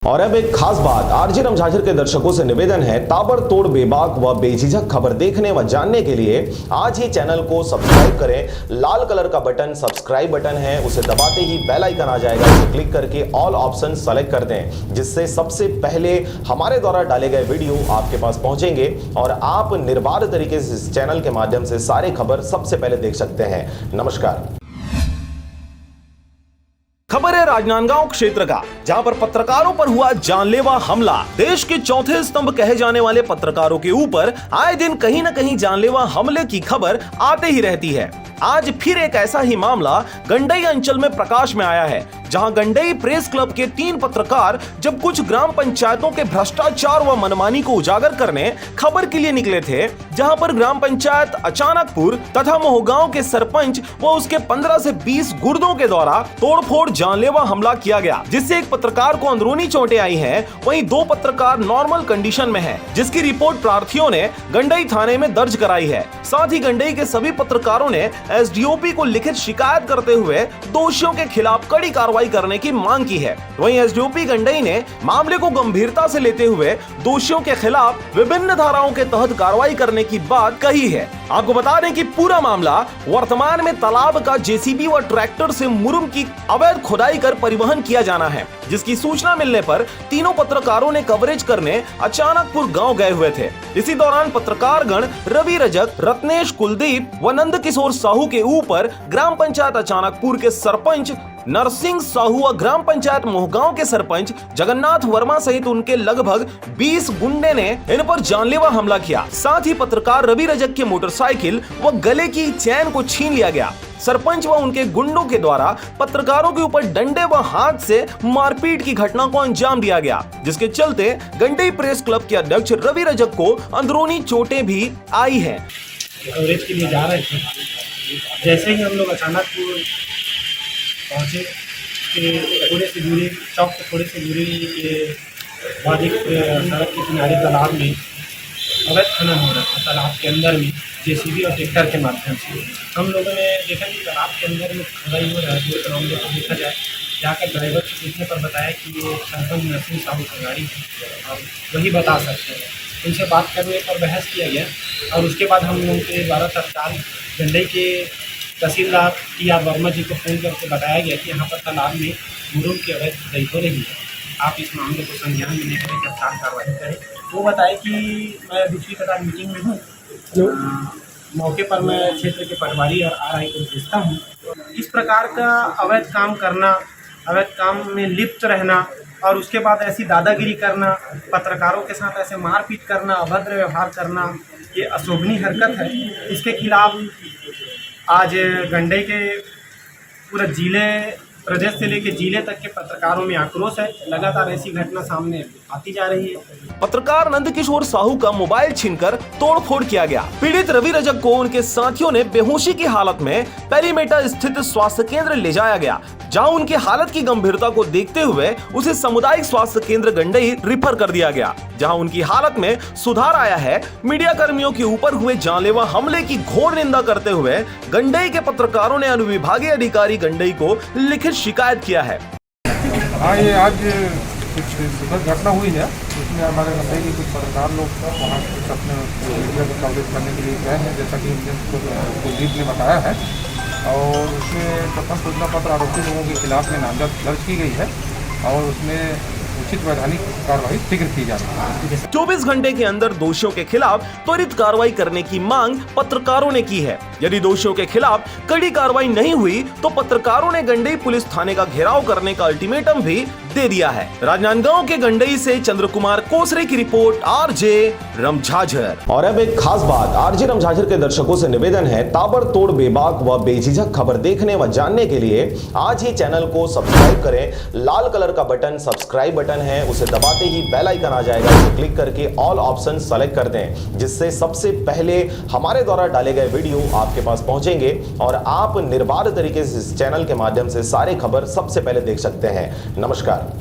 और अब एक खास बात, आरजे रमझाझर के दर्शकों से निवेदन है, ताबड़तोड़ बेबाक व बेझिझक खबर देखने व जानने के लिए आज ही चैनल को सब्सक्राइब करें। लाल कलर का बटन सब्सक्राइब बटन है, उसे दबाते ही बेल आइकन आ जाएगा, उसे क्लिक करके ऑल ऑप्शन सेलेक्ट कर दें, जिससे सबसे पहले हमारे द्वारा डाले गए वीडियो आपके पास पहुंचेंगे और आप निर्बाध तरीके से इस चैनल के माध्यम से सारे खबर सबसे पहले देख सकते हैं। नमस्कार। खबर है राजनांदगांव क्षेत्र का, जहां पर पत्रकारों पर हुआ जानलेवा हमला। देश के चौथे स्तंभ कहे जाने वाले पत्रकारों के ऊपर आए दिन कहीं न कहीं जानलेवा हमले की खबर आते ही रहती है। आज फिर एक ऐसा ही मामला गंडई अंचल में प्रकाश में आया है, जहां गंडई प्रेस क्लब के 3 पत्रकार जब कुछ ग्राम पंचायतों के भ्रष्टाचार व मनमानी को उजागर करने खबर के लिए निकले थे, जहां पर ग्राम पंचायत अचानकपुर तथा मोहगांव के सरपंच व उसके 15 से 20 गुर्दों के द्वारा तोड़फोड़ जानलेवा हमला किया गया, जिससे एक पत्रकार को अंदरूनी चोटें आई हैं, वहीं 2 पत्रकार नॉर्मल कंडीशन में हैं, जिसकी रिपोर्ट प्रार्थियों ने गंडई थाने में दर्ज कराई है। साथ ही गंडई के सभी पत्रकारों ने एसडीओपी को लिखित शिकायत करते हुए दोषियों के खिलाफ कड़ी कार्रवाई करने की मांग की है। वहीं एसडीओपी गंडई ने मामले को गंभीरता से लेते हुए दोषियों के खिलाफ विभिन्न धाराओं के तहत कार्रवाई करने की बात कही है। आपको बता दें कि पूरा मामला वर्तमान में तालाब का जेसीबी व ट्रैक्टर से मुरुम की अवैध खुदाई कर परिवहन किया जाना है, जिसकी सूचना मिलने पर तीनों पत्रकारों ने कवरेज करने अचानकपुर गांव गए हुए थे। इसी दौरान पत्रकारगण रवि रजक, रत्नेश कुलदीप व नंद किशोर साहू के ऊपर ग्राम पंचायत अचानकपुर के सरपंच नरसिंह साहू व ग्राम पंचायत मोहगांव के सरपंच जगन्नाथ वर्मा सहित उनके लगभग 20 गुंडे ने इन पर जानलेवा हमला किया। साथ ही पत्रकार रवि रजक के मोटरसाइकिल व गले की चैन को छीन लिया गया। सरपंच व उनके गुंडों के द्वारा पत्रकारों के ऊपर डंडे व हाथ से मारपीट की घटना को अंजाम दिया गया, जिसके चलते गंडई प्रेस क्लब के अध्यक्ष रवि रजक को अंदरूनी चोटें भी आई है। कवरेज के लिए जा रहे थे, जैसे ही हम लोग अचानकपुर पहुँचे के थोड़े से दूरी चौक से थोड़े से दूरी के बाद एक सड़क के किनारे तालाब में अवैध खनन हो रहा था। तालाब के अंदर में जेसीबी और ट्रैक्टर के माध्यम से हम लोगों ने देखा कि तालाब के अंदर में खुदाई हो रहा है। तो मामले को देखा जाए, जाकर ड्राइवर से पूछने पर बताया कि ये सरपंच नरसिंह साहू की गाड़ी है और वही बता सकते हैं। उनसे बात करने पर बहस किया गया और उसके बाद हम लोगों के द्वारा तत्काल गंडई के तहसीलदार टी.आर. वर्मा जी को फ़ोन करके बताया गया कि यहाँ पर तालाब में मुरुम की अवैध खुदाई हो रही है, आप इस मामले को संज्ञान में लेकर तत्काल कार्रवाई करें। वो बताए कि मैं दूसरी कतार मीटिंग में हूँ, मौके पर मैं क्षेत्र के पटवारी और आरआई को भेजता हूँ। इस प्रकार का अवैध काम करना, अवैध काम में लिप्त रहना और उसके बाद ऐसी दादागिरी करना, पत्रकारों के साथ ऐसे मारपीट करना, अभद्र व्यवहार करना, ये अशोभनीय हरकत है। इसके खिलाफ आज गंडई के पूरा जिले, प्रदेश से लेकर जिले तक के पत्रकारों में आक्रोश है। लगातार ऐसी घटना सामने आती जा रही है। पत्रकार नंद किशोर साहू का मोबाइल छीनकर तोड़फोड़ किया गया। पीड़ित रवि रजक को उनके साथियों ने बेहोशी की हालत में पेरीमेटा स्थित स्वास्थ्य केंद्र ले जाया गया, जहां उनकी हालत की गंभीरता को देखते हुए उसे सामुदायिक स्वास्थ्य केंद्र गंडई रिफर कर दिया गया, जहां उनकी हालत में सुधार आया है। मीडिया कर्मियों के ऊपर हुए जानलेवा हमले की घोर निंदा करते हुए गंडई के पत्रकारों ने अनुविभागीय अधिकारी गंडई को लिखित शिकायत किया है। ये आज कुछ सुखद घटना हुई है, इसमें हमारे गंडई के कुछ पत्रकार लोग वहाँ कुछ अपने मीडिया को कवरेज करने के लिए गए हैं, जैसा कि कुलदीप ने बताया है। और उसमें प्रथम सूचना पत्र आरोपी लोगों के खिलाफ में नामजद दर्ज की गई है और उसमें उचित वैधानिक कार्रवाई शीघ्र की जा रही है। 24 घंटे के अंदर दोषियों के खिलाफ त्वरित कार्रवाई करने की मांग पत्रकारों ने की है। यदि दोषियों के खिलाफ कड़ी कार्रवाई नहीं हुई तो पत्रकारों ने गंडई पुलिस थाने का घेराव करने का अल्टीमेटम भी दे दिया है। राजनांदगांव के गंडई से चंद्र कुमार कोसरे की रिपोर्ट, आरजे रमझाझर। और अब एक खास बात, आरजे रमझाझर के दर्शकों से निवेदन है, ताबड़तोड़ बेबाक व बेझिझक खबर देखने व जानने के लिए आज ही चैनल को सब्सक्राइब करें। लाल कलर का बटन सब्सक्राइब बटन है, उसे दबाते ही बेल आइकन आ जाएगा, उसे क्लिक करके ऑल ऑप्शन सेलेक्ट कर दें, जिससे सबसे पहले हमारे द्वारा डाले गए वीडियो आपके पास पहुंचेंगे और आप निर्बाध तरीके से इस चैनल के माध्यम से सारे खबर सबसे पहले देख सकते हैं। नमस्कार।